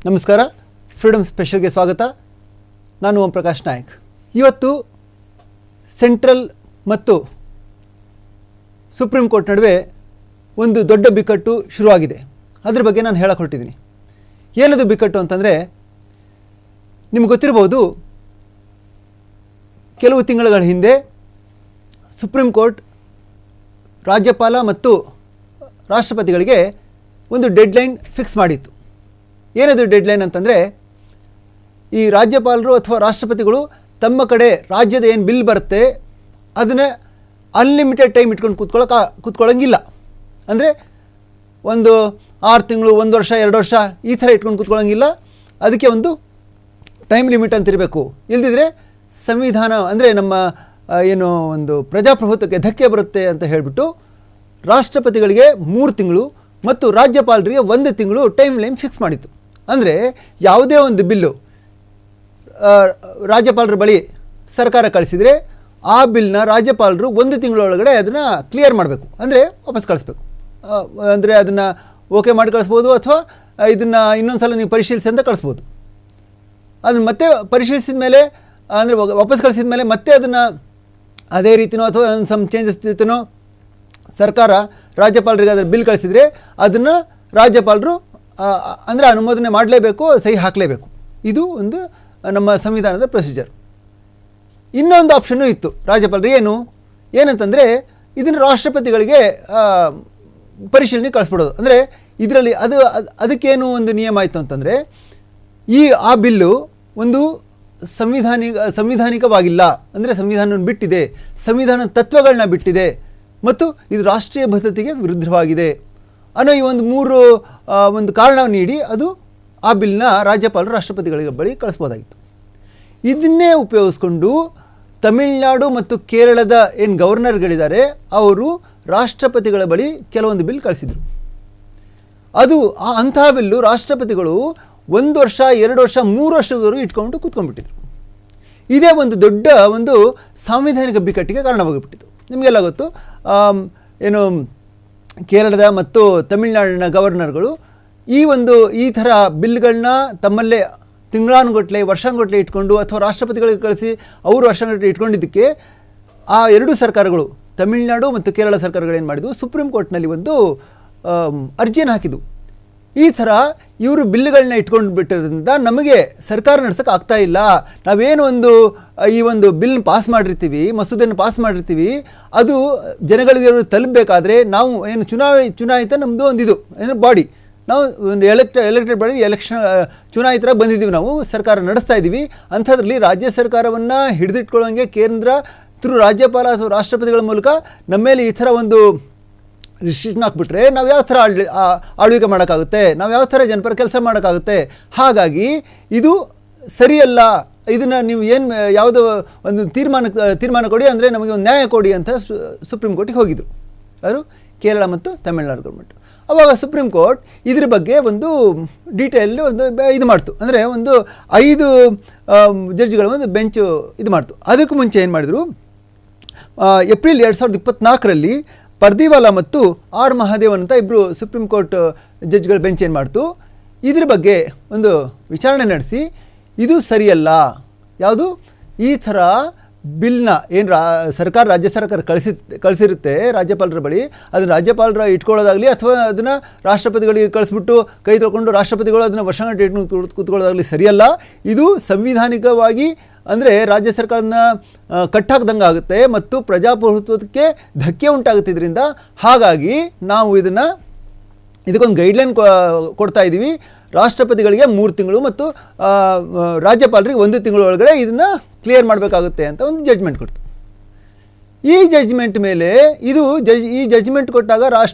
ನಮಸ್ಕಾರ. ಫ್ರೀಡಮ್ ಸ್ಪೆಷಲ್ಗೆ ಸ್ವಾಗತ. ನಾನು ಓಂ ಪ್ರಕಾಶ್ ನಾಯಕ್. ಇವತ್ತು ಸೆಂಟ್ರಲ್ ಮತ್ತು ಸುಪ್ರೀಂ ಕೋರ್ಟ್ ನಡುವೆ ಒಂದು ದೊಡ್ಡ ಬಿಕ್ಕಟ್ಟು ಶುರುವಾಗಿದೆ. ಅದ್ರ ಬಗ್ಗೆ ನಾನು ಹೇಳಕ್ಕೆ ಹೊರಟಿದ್ದೀನಿ. ಏನದು ಬಿಕ್ಕಟ್ಟು ಅಂತಂದರೆ, ನಿಮ್ಗೆ ಗೊತ್ತಿರಬಹುದು, ಕೆಲವು ತಿಂಗಳ ಹಿಂದೆ ಸುಪ್ರೀಂ ಕೋರ್ಟ್ ರಾಜ್ಯಪಾಲ ಮತ್ತು ರಾಷ್ಟ್ರಪತಿಗಳಿಗೆ ಒಂದು ಡೆಡ್ಲೈನ್ ಫಿಕ್ಸ್ ಮಾಡಿತ್ತು. ಏನದು ಡೆಡ್ಲೈನ್ ಅಂತಂದರೆ, ಈ ರಾಜ್ಯಪಾಲರು ಅಥವಾ ರಾಷ್ಟ್ರಪತಿಗಳು ತಮ್ಮ ಕಡೆ ರಾಜ್ಯದ ಏನು ಬಿಲ್ ಬರುತ್ತೆ ಅದನ್ನು ಅನ್ಲಿಮಿಟೆಡ್ ಟೈಮ್ ಇಟ್ಕೊಂಡು ಕೂತ್ಕೊಳ್ಳೋಂಗಿಲ್ಲ. ಅಂದರೆ ಒಂದು 6 ತಿಂಗಳು, 1 ವರ್ಷ, 2 ವರ್ಷ ಈ ಥರ ಇಟ್ಕೊಂಡು ಕೂತ್ಕೊಳ್ಳೋಂಗಿಲ್ಲ. ಅದಕ್ಕೆ ಒಂದು ಟೈಮ್ ಲಿಮಿಟ್ ಅಂತ ಇರಬೇಕು. ಇಲ್ದಿದ್ರೆ ಸಂವಿಧಾನ ಅಂದರೆ ನಮ್ಮ ಏನು ಒಂದು ಪ್ರಜಾಪ್ರಭುತ್ವಕ್ಕೆ ಧಕ್ಕೆ ಬರುತ್ತೆ ಅಂತ ಹೇಳಿಬಿಟ್ಟು ರಾಷ್ಟ್ರಪತಿಗಳಿಗೆ 3 ತಿಂಗಳು ಮತ್ತು ರಾಜ್ಯಪಾಲರಿಗೆ 1 ತಿಂಗಳು ಟೈಮ್ ಲೈನ್ ಫಿಕ್ಸ್ ಮಾಡಿತ್ತು. ಅಂದರೆ ಯಾವುದೇ ಒಂದು ಬಿಲ್ಲು ರಾಜ್ಯಪಾಲರ ಬಳಿ ಸರ್ಕಾರ ಕಳಿಸಿದರೆ ಆ ಬಿಲ್ನ ರಾಜ್ಯಪಾಲರು 1 ತಿಂಗಳೊಳಗಡೆ ಅದನ್ನು ಕ್ಲಿಯರ್ ಮಾಡಬೇಕು, ಅಂದರೆ ವಾಪಸ್ ಕಳಿಸ್ಬೇಕು. ಅಂದರೆ ಅದನ್ನು ಓಕೆ ಮಾಡಿ ಕಳಿಸ್ಬೋದು, ಅಥವಾ ಇದನ್ನು ಇನ್ನೊಂದು ಸಲ ನೀವು ಪರಿಶೀಲಿಸಿ ಅಂತ ಕಳಿಸ್ಬೋದು. ಅದನ್ನು ಮತ್ತೆ ಪರಿಶೀಲಿಸಿದ ಮೇಲೆ, ಅಂದರೆ ವಾಪಸ್ ಕಳಿಸಿದ ಮೇಲೆ ಮತ್ತೆ ಅದನ್ನು ಅದೇ ರೀತಿಯೋ ಅಥವಾ ಸಮ್ ಚೇಂಜಸ್ ಜೊತೆನೋ ಸರ್ಕಾರ ರಾಜ್ಯಪಾಲರಿಗೆ ಅದರ ಬಿಲ್ ಕಳಿಸಿದರೆ ಅದನ್ನು ರಾಜ್ಯಪಾಲರು ಅಂದರೆ ಅನುಮೋದನೆ ಮಾಡಲೇಬೇಕು, ಸಹಿ ಹಾಕಲೇಬೇಕು. ಇದು ಒಂದು ನಮ್ಮ ಸಂವಿಧಾನದ ಪ್ರೊಸೀಜರ್. ಇನ್ನೊಂದು ಆಪ್ಷನ್ನೂ ಇತ್ತು ರಾಜ್ಯಪಾಲರು. ಏನಂತಂದರೆ, ಇದನ್ನು ರಾಷ್ಟ್ರಪತಿಗಳಿಗೆ ಪರಿಶೀಲನೆ ಕಳಿಸ್ಬಿಡೋದು. ಅಂದರೆ ಇದರಲ್ಲಿ ಅದಕ್ಕೇನು ಒಂದು ನಿಯಮ ಆಯಿತು ಅಂತಂದರೆ, ಆ ಬಿಲ್ಲು ಒಂದು ಸಂವಿಧಾನಿಕವಾಗಿಲ್ಲ, ಅಂದರೆ ಸಂವಿಧಾನವನ್ನು ಬಿಟ್ಟಿದೆ, ಸಂವಿಧಾನ ತತ್ವಗಳನ್ನ ಬಿಟ್ಟಿದೆ ಮತ್ತು ಇದು ರಾಷ್ಟ್ರೀಯ ಭದ್ರತೆಗೆ ವಿರುದ್ಧವಾಗಿದೆ ಅನ್ನೋ ಈ ಒಂದು ಕಾರಣವನ್ನು ನೀಡಿ ಅದು ಆ ಬಿಲ್ನ ರಾಜ್ಯಪಾಲರು ರಾಷ್ಟ್ರಪತಿಗಳಿಗೆ ಬಳಿ ಕಳಿಸ್ಬೋದಾಗಿತ್ತು. ಇದನ್ನೇ ಉಪಯೋಗಿಸ್ಕೊಂಡು ತಮಿಳುನಾಡು ಮತ್ತು ಕೇರಳದ ಏನು ಗವರ್ನರ್ಗಳಿದ್ದಾರೆ ಅವರು ರಾಷ್ಟ್ರಪತಿಗಳ ಬಳಿ ಕೆಲವೊಂದು ಬಿಲ್ ಕಳಿಸಿದರು. ಅದು ಅಂತಹ ಬಿಲ್ಲು ರಾಷ್ಟ್ರಪತಿಗಳು 1 ವರ್ಷ, 2 ವರ್ಷ, 3 ವರ್ಷದವರೆಗೂ ಇಟ್ಕೊಂಡು ಕೂತ್ಕೊಂಡ್ಬಿಟ್ಟಿದ್ರು. ಇದೇ ಒಂದು ದೊಡ್ಡ ಒಂದು ಸಾಂವಿಧಾನಿಕ ಬಿಕ್ಕಟ್ಟಿಗೆ ಕಾರಣವಾಗಿಬಿಟ್ಟಿತ್ತು. ನಿಮಗೆಲ್ಲ ಗೊತ್ತು, ಕೇರಳದ ಮತ್ತು ತಮಿಳುನಾಡಿನ ಗವರ್ನರ್ಗಳು ಈ ಥರ ಬಿಲ್ಗಳನ್ನ ತಮ್ಮಲ್ಲೇ ತಿಂಗಳಾನುಗಟ್ಟಲೆ, ವರ್ಷಾನುಗಟ್ಟಲೆ ಇಟ್ಕೊಂಡು, ಅಥವಾ ರಾಷ್ಟ್ರಪತಿಗಳಿಗೆ ಕಳಿಸಿ ಅವರು ವರ್ಷಾನುಗಟ್ಟಲೆ ಇಟ್ಕೊಂಡಿದ್ದಕ್ಕೆ ಆ 2 ಸರ್ಕಾರಗಳು, ತಮಿಳುನಾಡು ಮತ್ತು ಕೇರಳ ಸರ್ಕಾರಗಳು ಏನು ಮಾಡಿದ್ವು, ಸುಪ್ರೀಂ ಕೋರ್ಟ್ನಲ್ಲಿ ಒಂದು ಅರ್ಜಿಯನ್ನು ಹಾಕಿದ್ವು. ಈ ಥರ ಇವರು ಬಿಲ್ಗಳನ್ನ ಇಟ್ಕೊಂಡು ಬಿಟ್ಟಿರೋದ್ರಿಂದ ನಮಗೆ ಸರ್ಕಾರ ನಡೆಸೋಕೆ ಆಗ್ತಾ ಇಲ್ಲ. ನಾವೇನು ಈ ಒಂದು ಬಿಲ್ ಪಾಸ್ ಮಾಡಿರ್ತೀವಿ, ಮಸೂದೆಯನ್ನು ಪಾಸ್ ಮಾಡಿರ್ತೀವಿ, ಅದು ಜನಗಳಿಗೆ ತಲುಪಬೇಕಾದ್ರೆ ನಾವು ಏನು ಚುನಾಯಿತ ನಮ್ಮದು ಒಂದಿದು ಅಂದರೆ ಬಾಡಿ, ನಾವು ಒಂದು ಎಲೆಕ್ಟೆಡ್ ಬಾಡಿ, ಚುನಾಯಿತರಾಗಿ ಬಂದಿದ್ದೀವಿ, ನಾವು ಸರ್ಕಾರ ನಡೆಸ್ತಾ ಇದ್ದೀವಿ. ಅಂಥದ್ರಲ್ಲಿ ರಾಜ್ಯ ಸರ್ಕಾರವನ್ನು ಹಿಡಿದಿಟ್ಕೊಳ್ಳೋಂಗೆ ಕೇಂದ್ರ ರಾಜ್ಯಪಾಲ ಅಥವಾ ರಾಷ್ಟ್ರಪತಿಗಳ ಮೂಲಕ ನಮ್ಮ ಮೇಲೆ ಈ ಥರ ಒಂದು ರಿಸ್ಟ್ರಿಕ್ಷನ್ ಹಾಕ್ಬಿಟ್ರೆ ನಾವು ಯಾವ ಥರ ಆಳ್ವಿಕೆ ಮಾಡೋಕ್ಕಾಗುತ್ತೆ, ನಾವು ಯಾವ ಥರ ಜನಪರ ಕೆಲಸ ಮಾಡೋಕ್ಕಾಗುತ್ತೆ. ಹಾಗಾಗಿ ಇದು ಸರಿಯಲ್ಲ, ಇದನ್ನು ನೀವು ಯಾವುದೋ ಒಂದು ತೀರ್ಮಾನ ಕೊಡಿ, ಅಂದರೆ ನಮಗೆ ಒಂದು ನ್ಯಾಯ ಕೊಡಿ ಅಂತ ಸುಪ್ರೀಂ ಕೋರ್ಟಿಗೆ ಹೋಗಿದ್ರು ಅವರು, ಕೇರಳ ಮತ್ತು ತಮಿಳುನಾಡು ಗೌರ್ಮೆಂಟ್. ಆವಾಗ ಸುಪ್ರೀಂ ಕೋರ್ಟ್ ಇದ್ರ ಬಗ್ಗೆ ಒಂದು ಡೀಟೇಲ್ ಇದು ಮಾಡ್ತು. ಅಂದರೆ ಒಂದು 5 ಜಡ್ಜ್ಗಳ ಒಂದು ಬೆಂಚು ಇದು ಮಾಡ್ತು. ಅದಕ್ಕೂ ಮುಂಚೆ ಏನು ಮಾಡಿದರು, ಏಪ್ರಿಲ್ 2024ರಲ್ಲಿ ಪರ್ದಿವಾಲಾ ಮತ್ತು ಆರ್ ಮಹಾದೇವನ್ ಅಂತ ಇಬ್ಬರು ಸುಪ್ರೀಂ ಕೋರ್ಟ್ ಜಡ್ಜ್ಗಳ ಬೆಂಚ್ ಏನು ಮಾಡ್ತು, ಇದ್ರ ಬಗ್ಗೆ ಒಂದು ವಿಚಾರಣೆ ನಡೆಸಿ ಇದು ಸರಿಯಲ್ಲ, ಯಾವುದು ಈ ಥರ ಬಿಲ್ನ ಏನು ರಾಜ್ಯ ಸರ್ಕಾರ ಕಳಿಸಿರುತ್ತೆ ರಾಜ್ಯಪಾಲರ ಬಳಿ, ಅದನ್ನು ರಾಜ್ಯಪಾಲರ ಇಟ್ಕೊಳ್ಳೋದಾಗಲಿ ಅಥವಾ ಅದನ್ನು ರಾಷ್ಟ್ರಪತಿಗಳಿಗೆ ಕಳಿಸ್ಬಿಟ್ಟು ಕೈ ತೊಳ್ಕೊಂಡು ರಾಷ್ಟ್ರಪತಿಗಳು ಅದನ್ನು ವರ್ಷಗಟ್ಟಲೆ ಇಟ್ಕೊಂಡು ಕೂತ್ಕೊಳ್ಳೋದಾಗಲಿ ಸರಿಯಲ್ಲ. ಇದು ಸಂವಿಧಾನಿಕವಾಗಿ ಅಂದರೆ ರಾಜ್ಯ ಸರ್ಕಾರನ ಕಟ್ಟಾಕ್ದಂಗೆ ಆಗುತ್ತೆ ಮತ್ತು ಪ್ರಜಾಪ್ರಭುತ್ವಕ್ಕೆ ಧಕ್ಕೆ ಉಂಟಾಗುತ್ತೆ ಇದರಿಂದ. ಹಾಗಾಗಿ ನಾವು ಇದಕ್ಕೊಂದು ಗೈಡ್ಲೈನ್ ಕೊಡ್ತಾ ಇದ್ದೀವಿ. ರಾಷ್ಟ್ರಪತಿಗಳಿಗೆ 3 ತಿಂಗಳು ಮತ್ತು ರಾಜ್ಯಪಾಲರಿಗೆ 1 ತಿಂಗಳ ಒಳಗಡೆ ಇದನ್ನು ಕ್ಲಿಯರ್ ಮಾಡಬೇಕಾಗುತ್ತೆ ಅಂತ ಒಂದು ಜಡ್ಜ್ಮೆಂಟ್ ಕೊಡ್ತು. ಈ ಜಡ್ಜ್ಮೆಂಟ್ ಮೇಲೆ ಈ ಜಡ್ಜ್ಮೆಂಟ್ ಕೊಟ್ಟಾಗ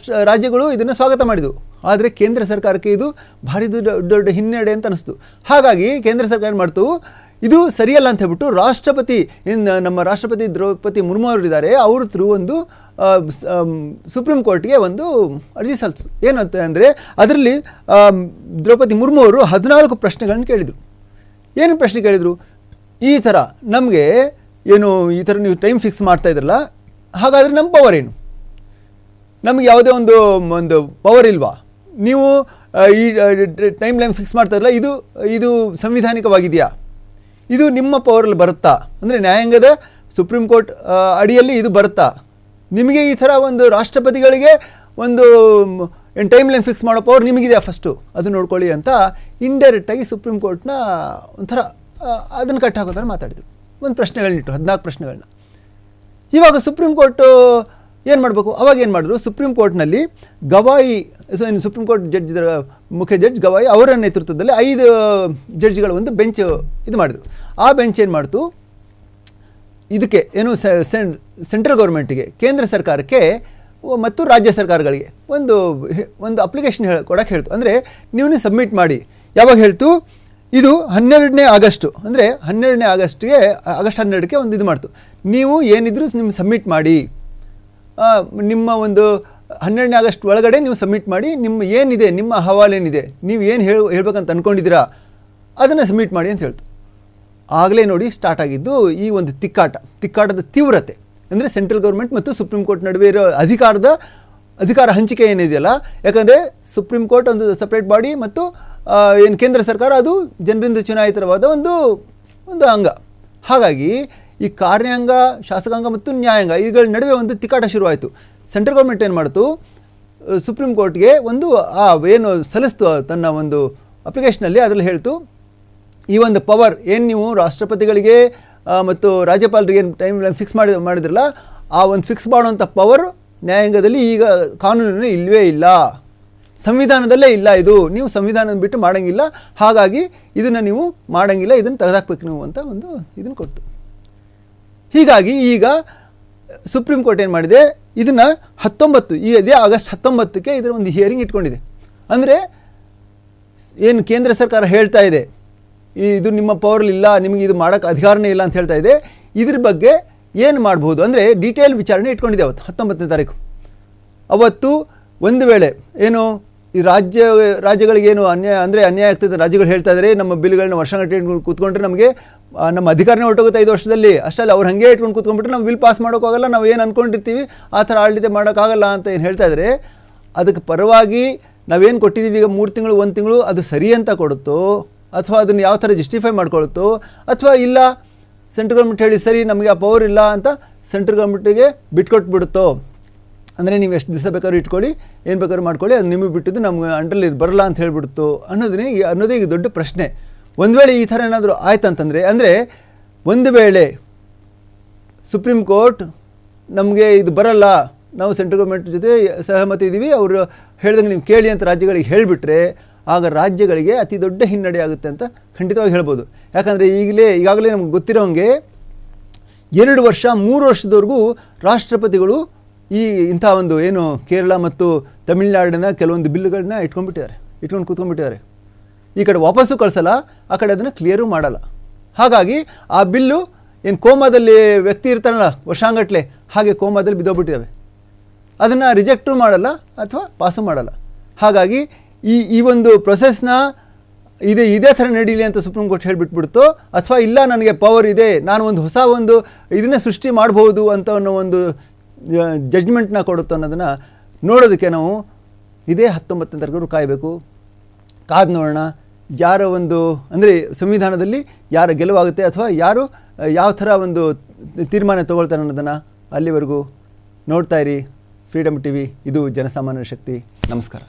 ರಾಜ್ಯಗಳು ಇದನ್ನು ಸ್ವಾಗತ ಮಾಡಿದವು. ಆದರೆ ಕೇಂದ್ರ ಸರ್ಕಾರಕ್ಕೆ ಇದು ಭಾರಿ ದೊಡ್ಡ ಹಿನ್ನಡೆ ಅಂತ ಅನಿಸ್ತು. ಹಾಗಾಗಿ ಕೇಂದ್ರ ಸರ್ಕಾರ ಏನು ಮಾಡ್ತು, ಇದು ಸರಿಯಲ್ಲ ಅಂತ ಹೇಳ್ಬಿಟ್ಟು ನಮ್ಮ ರಾಷ್ಟ್ರಪತಿ ದ್ರೌಪದಿ ಮುರ್ಮು ಅವರಿದ್ದಾರೆ, ಅವ್ರ ಥ್ರೂ ಒಂದು ಸುಪ್ರೀಂ ಕೋರ್ಟ್ಗೆ ಒಂದು ಅರ್ಜಿ ಸಲ್ಲಿಸಿತು. ಏನಂತ ಅಂದರೆ, ಅದರಲ್ಲಿ ದ್ರೌಪದಿ ಮುರ್ಮು ಅವರು 14 ಪ್ರಶ್ನೆಗಳನ್ನು ಕೇಳಿದರು. ಏನು ಪ್ರಶ್ನೆ ಕೇಳಿದರು, ಈ ಥರ ನಮಗೆ ಈ ಥರ ನೀವು ಟೈಮ್ ಫಿಕ್ಸ್ ಮಾಡ್ತಾ ಇದ್ರಲ್ಲ, ಹಾಗಾದರೆ ನಮ್ಮ ಪವರ್ ಏನು, ನಮಗೆ ಯಾವುದೇ ಒಂದು ಪವರ್ ಇಲ್ವಾ, ನೀವು ಈ ಟೈಮ್ ಲೈನ್ ಫಿಕ್ಸ್ ಮಾಡ್ತಾರಲ್ಲ ಇದು ಸಂವಿಧಾನಿಕವಾಗಿದೆಯಾ, ಇದು ನಿಮ್ಮ ಪವರಲ್ಲಿ ಬರುತ್ತಾ, ಅಂದರೆ ನ್ಯಾಯಾಂಗದ ಸುಪ್ರೀಂ ಕೋರ್ಟ್ ಅಡಿಯಲ್ಲಿ ಇದು ಬರುತ್ತಾ, ನಿಮಗೆ ಈ ಥರ ಒಂದು ರಾಷ್ಟ್ರಪತಿಗಳಿಗೆ ಒಂದು ಟೈಮ್ ಲೈನ್ ಫಿಕ್ಸ್ ಮಾಡೋ ಪವರ್ ನಿಮಗಿದೆಯಾ ಫಸ್ಟು ಅದು ನೋಡ್ಕೊಳ್ಳಿ ಅಂತ ಇಂಡೈರೆಕ್ಟಾಗಿ ಸುಪ್ರೀಂ ಕೋರ್ಟ್ನ ಒಂಥರ ಅದನ್ನು ಕಟ್ಟಿ ಹಾಕೋ ಥರ ಮಾತಾಡಿದರು. ಒಂದು ಪ್ರಶ್ನೆಗಳನ್ನಿಟ್ಟು 14 ಪ್ರಶ್ನೆಗಳನ್ನ. ಇವಾಗ ಸುಪ್ರೀಂ ಕೋರ್ಟು ಏನು ಮಾಡಬೇಕು, ಅವಾಗ ಏನು ಮಾಡಿದ್ರು, ಸುಪ್ರೀಂ ಕೋರ್ಟ್ನಲ್ಲಿ ಗವಾಯಿ ಸುಪ್ರೀಂ ಕೋರ್ಟ್ ಜಡ್ಜ್ ಮುಖ್ಯ ಜಡ್ಜ್ ಗವಾಯಿ ಅವರ ನೇತೃತ್ವದಲ್ಲಿ 5 ಜಡ್ಜ್ಗಳ ಒಂದು ಬೆಂಚ್ ಇದು ಮಾಡಿದರು. ಆ ಬೆಂಚ್ ಏನು ಮಾಡ್ತು, ಇದಕ್ಕೆ ಏನು ಸೆಂಟ್ರಲ್ ಗೌರ್ಮೆಂಟಿಗೆ, ಕೇಂದ್ರ ಸರ್ಕಾರಕ್ಕೆ ಮತ್ತು ರಾಜ್ಯ ಸರ್ಕಾರಗಳಿಗೆ ಒಂದು ಅಪ್ಲಿಕೇಶನ್ ಕೊಡೋಕ್ಕೆ ಹೇಳ್ತು. ಅಂದರೆ ನೀವು ಸಬ್ಮಿಟ್ ಮಾಡಿ. ಯಾವಾಗ ಹೇಳ್ತು, ಇದು 12ನೇ ಆಗಸ್ಟು, ಅಂದರೆ 12ನೇ ಆಗಸ್ಟ್ಗೆ ಆಗಸ್ಟ್ 12ಕ್ಕೆ ಒಂದು ಇದು ಮಾಡ್ತು, ನೀವು ಏನಿದ್ರು ನಿಮ್ಮ ಸಬ್ಮಿಟ್ ಮಾಡಿ, ನಿಮ್ಮ ಒಂದು 12ನೇ ಆಗಸ್ಟ್ ಒಳಗಡೆ ನೀವು ಸಬ್ಮಿಟ್ ಮಾಡಿ, ನಿಮ್ಮ ಏನಿದೆ ನಿಮ್ಮ ಅಹವಾಲೇನಿದೆ, ನೀವು ಏನು ಹೇಳ್ಬೇಕಂತ ಅಂದ್ಕೊಂಡಿದ್ದೀರಾ ಅದನ್ನು ಸಬ್ಮಿಟ್ ಮಾಡಿ ಅಂತ ಹೇಳ್ತು. ಆಗಲೇ ನೋಡಿ ಸ್ಟಾರ್ಟ್ ಆಗಿದ್ದು ಈ ಒಂದು ತಿಕ್ಕಾಟದ ತೀವ್ರತೆ. ಅಂದರೆ ಸೆಂಟ್ರಲ್ ಗೌರ್ಮೆಂಟ್ ಮತ್ತು ಸುಪ್ರೀಂ ಕೋರ್ಟ್ ನಡುವೆ ಇರೋ ಅಧಿಕಾರ ಹಂಚಿಕೆ ಏನಿದೆಯಲ್ಲ, ಯಾಕಂದರೆ ಸುಪ್ರೀಂ ಕೋರ್ಟ್ ಒಂದು ಸಪ್ರೇಟ್ ಬಾಡಿ ಮತ್ತು ಏನು ಕೇಂದ್ರ ಸರ್ಕಾರ ಅದು ಜನರಿಂದ ಚುನಾಯಿತವಾದ ಒಂದು ಅಂಗ. ಹಾಗಾಗಿ ಈ ಕಾರ್ಯಾಂಗ, ಶಾಸಕಾಂಗ ಮತ್ತು ನ್ಯಾಯಾಂಗ ಇವುಗಳ ನಡುವೆ ಒಂದು ತಿಕ್ಕಾಟ ಶುರುವಾಯಿತು. ಸೆಂಟ್ರಲ್ ಗೌರ್ಮೆಂಟ್ ಏನು ಮಾಡ್ತು, ಸುಪ್ರೀಂ ಕೋರ್ಟ್ಗೆ ಏನು ಸಲ್ಲಿಸ್ತು ತನ್ನ ಒಂದು ಅಪ್ಲಿಕೇಶನಲ್ಲಿ ಅದರಲ್ಲಿ ಹೇಳ್ತು, ಈ ಒಂದು ಪವರ್ ಏನು ನೀವು ರಾಷ್ಟ್ರಪತಿಗಳಿಗೆ ಮತ್ತು ರಾಜ್ಯಪಾಲರಿಗೆ ಏನು ಟೈಮ್ ಲೈನ್ ಫಿಕ್ಸ್ ಮಾಡಿದ್ರಲ್ಲ, ಆ ಒಂದು ಫಿಕ್ಸ್ ಮಾಡುವಂಥ ಪವರ್ ನ್ಯಾಯಾಂಗದಲ್ಲಿ ಈಗ ಕಾನೂನಿನಲ್ಲಿ ಇಲ್ಲವೇ ಇಲ್ಲ, ಸಂವಿಧಾನದಲ್ಲೇ ಇಲ್ಲ. ಇದು ನೀವು ಸಂವಿಧಾನ ಬಿಟ್ಟು ಮಾಡೋಂಗಿಲ್ಲ, ಹಾಗಾಗಿ ಇದನ್ನು ನೀವು ಮಾಡೋಂಗಿಲ್ಲ, ಇದನ್ನು ತೆಗೆದಾಕ್ಬೇಕು ನೀವು ಅಂತ ಒಂದು ಇದನ್ನು ಕೊಟ್ಟು. ಹೀಗಾಗಿ ಈಗ ಸುಪ್ರೀಂ ಕೋರ್ಟ್ ಏನು ಮಾಡಿದೆ, ಇದನ್ನು 19 ಇದೇ ಆಗಸ್ಟ್ 19ಕ್ಕೆ ಇದರ ಒಂದು ಹಿಯರಿಂಗ್ ಇಟ್ಕೊಂಡಿದೆ. ಅಂದರೆ ಏನು ಕೇಂದ್ರ ಸರ್ಕಾರ ಹೇಳ್ತಾ ಇದೆ, ಇದು ನಿಮ್ಮ ಪವರ್ಲಿಲ್ಲ, ನಿಮಗೆ ಇದು ಮಾಡೋಕ್ಕೆ ಅಧಿಕಾರನೇ ಇಲ್ಲ ಅಂತ ಹೇಳ್ತಾ ಇದೆ, ಇದ್ರ ಬಗ್ಗೆ ಏನು ಮಾಡ್ಬೋದು ಅಂದರೆ ಡೀಟೇಲ್ ವಿಚಾರಣೆ ಇಟ್ಕೊಂಡಿದೆ ಅವತ್ತು 19ನೇ ತಾರೀಕು. ಅವತ್ತು ಒಂದು ವೇಳೆ ಏನು ಈ ರಾಜ್ಯಗಳಿಗೇನು ಅನ್ಯಾಯ ಆಗ್ತದೆ, ರಾಜ್ಯಗಳು ಹೇಳ್ತಾ ಇದ್ದಾರೆ ನಮ್ಮ ಬಿಲ್ಗಳನ್ನ ವರ್ಷಗಟ್ಟಲೆ ಇಟ್ಕೊಂಡು ಕೂತ್ಕೊಂಡ್ರೆ ನಮಗೆ ನಮ್ಮ ಅಧಿಕಾರನೇ ಹೊರಟೋಗುತ್ತೆ 5 ವರ್ಷದಲ್ಲಿ, ಅಷ್ಟರಲ್ಲಿ ಅವ್ರು ಹಾಗೆ ಇಟ್ಕೊಂಡು ಕೂತ್ಕೊಂಡ್ಬಿಟ್ರೆ ನಾವು ಬಿಲ್ ಪಾಸ್ ಮಾಡೋಕ್ಕಾಗಲ್ಲ, ನಾವು ಏನು ಅಂದ್ಕೊಂಡಿರ್ತೀವಿ ಆ ಥರ ಆಡಳಿತ ಮಾಡೋಕ್ಕಾಗಲ್ಲ ಅಂತ ಏನು ಹೇಳ್ತಾ ಇದ್ದಾರೆ. ಅದಕ್ಕೆ ಪರವಾಗಿ ನಾವೇನು ಕೊಟ್ಟಿದ್ದೀವಿ ಈಗ 3 ತಿಂಗಳು 1 ತಿಂಗಳು ಅದು ಸರಿ ಅಂತ ಕೊಡುತ್ತೋ, ಅಥವಾ ಅದನ್ನು ಯಾವ ಥರ ಜಸ್ಟಿಫೈ ಮಾಡ್ಕೊಳುತ್ತೋ, ಅಥವಾ ಇಲ್ಲ ಸೆಂಟ್ರಲ್ ಗೌರ್ಮೆಂಟ್ ಹೇಳಿ ಸರಿ ನಮಗೆ ಆ ಪವರ್ ಇಲ್ಲ ಅಂತ ಸೆಂಟ್ರಲ್ ಗೌರ್ಮೆಂಟಿಗೆ ಬಿಟ್ಕೊಟ್ಬಿಡುತ್ತೋ, ಅಂದರೆ ನೀವು ಎಷ್ಟು ದಿವಸ ಬೇಕಾದ್ರೂ ಇಟ್ಕೊಳ್ಳಿ, ಏನು ಬೇಕಾದ್ರೂ ಮಾಡ್ಕೊಳ್ಳಿ, ಅದು ನಿಮಗೆ ಬಿಟ್ಟಿದ್ದು ನಮ್ಗೆ ಅಂಡರ್ಲಿ ಇದು ಬರಲ್ಲ ಅಂತ ಹೇಳ್ಬಿಡ್ತು ಅನ್ನೋದೇ ಈಗ ದೊಡ್ಡ ಪ್ರಶ್ನೆ. ಒಂದು ವೇಳೆ ಈ ಥರ ಏನಾದರೂ ಆಯ್ತಂತಂದರೆ, ಅಂದರೆ ಒಂದು ವೇಳೆ ಸುಪ್ರೀಂ ಕೋರ್ಟ್ ನಮಗೆ ಇದು ಬರಲ್ಲ, ನಾವು ಸೆಂಟ್ರಲ್ ಗೌರ್ಮೆಂಟ್ ಜೊತೆ ಸಹಮತಿ ಇದ್ದೀವಿ, ಅವರು ಹೇಳ್ದಂಗೆ ನೀವು ಕೇಳಿ ಅಂತ ರಾಜ್ಯಗಳಿಗೆ ಹೇಳಿಬಿಟ್ರೆ, ಆಗ ರಾಜ್ಯಗಳಿಗೆ ಅತಿ ದೊಡ್ಡ ಹಿನ್ನಡೆ ಆಗುತ್ತೆ ಅಂತ ಖಂಡಿತವಾಗಿ ಹೇಳ್ಬೋದು. ಯಾಕಂದರೆ ಈಗಾಗಲೇ ನಮ್ಗೆ ಗೊತ್ತಿರೋಂಗೆ 2 ವರ್ಷ 3 ವರ್ಷದವರೆಗೂ ರಾಷ್ಟ್ರಪತಿಗಳು ಇಂಥ ಒಂದು ಏನು ಕೇರಳ ಮತ್ತು ತಮಿಳುನಾಡಿನ ಕೆಲವೊಂದು ಬಿಲ್ಗಳನ್ನ ಇಟ್ಕೊಂಡು ಕೂತ್ಕೊಂಡ್ಬಿಟ್ಟಿದ್ದಾರೆ. ಈ ಕಡೆ ವಾಪಸ್ಸು ಕಳಿಸಲ್ಲ, ಆ ಕಡೆ ಅದನ್ನು ಕ್ಲಿಯರು ಮಾಡಲ್ಲ. ಹಾಗಾಗಿ ಆ ಬಿಲ್ಲು ಏನು ಕೋಮಾದಲ್ಲಿ ವ್ಯಕ್ತಿ ಇರ್ತಾನಲ್ಲ ವರ್ಷಾಂಗಟ್ಲೆ, ಹಾಗೆ ಕೋಮಾದಲ್ಲಿ ಬಿದ್ದೋಗ್ಬಿಟ್ಟಿದ್ದಾವೆ. ಅದನ್ನು ರಿಜೆಕ್ಟು ಮಾಡಲ್ಲ ಅಥವಾ ಪಾಸು ಮಾಡಲ್ಲ. ಹಾಗಾಗಿ ಈ ಒಂದು ಪ್ರೊಸೆಸ್ನ ಇದೇ ಥರ ನಡೀಲಿ ಅಂತ ಸುಪ್ರೀಂ ಕೋರ್ಟ್ ಹೇಳಿಬಿಟ್ಬಿಡ್ತು, ಅಥವಾ ಇಲ್ಲ ನನಗೆ ಪವರ್ ಇದೆ, ನಾನು ಒಂದು ಹೊಸ ಇದನ್ನೇ ಸೃಷ್ಟಿ ಮಾಡ್ಬೋದು ಅಂತ ಅನ್ನೋ ಒಂದು ಜಡ್ಜ್ಮೆಂಟ್ನ ಕೊಡುತ್ತೋ ಅನ್ನೋದನ್ನು ನೋಡೋದಕ್ಕೆ ನಾವು ಇದೇ 19ನೇ ತಾರೀಕು ಕಾಯಬೇಕು. ಕಾದು ನೋಡೋಣ ಯಾರ ಅಂದರೆ ಸಂವಿಧಾನದಲ್ಲಿ ಯಾರ ಗೆಲುವಾಗುತ್ತೆ ಅಥವಾ ಯಾರು ಯಾವ ಥರ ಒಂದು ತೀರ್ಮಾನ ತಗೊಳ್ತಾರೆ ಅನ್ನೋದನ್ನು. ಅಲ್ಲಿವರೆಗೂ ನೋಡ್ತಾ ಇರಿ ಫ್ರೀಡಮ್ ಟಿವಿ, ಇದು ಜನಸಾಮಾನ್ಯರ ಶಕ್ತಿ. ನಮಸ್ಕಾರ.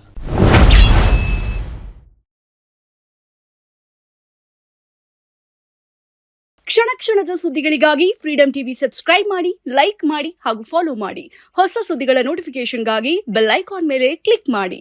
ಕ್ಷಣ ಕ್ಷಣದ ಸುದ್ದಿಗಳಿಗಾಗಿ ಫ್ರೀಡಮ್ ಟಿವಿ ಸಬ್ಸ್ಕ್ರೈಬ್ ಮಾಡಿ, ಲೈಕ್ ಮಾಡಿ ಹಾಗೂ ಫಾಲೋ ಮಾಡಿ. ಹೊಸ ಸುದ್ದಿಗಳ ನೋಟಿಫಿಕೇಶನ್ಗಾಗಿ ಬೆಲ್ ಐಕಾನ್ ಮೇಲೆ ಕ್ಲಿಕ್ ಮಾಡಿ.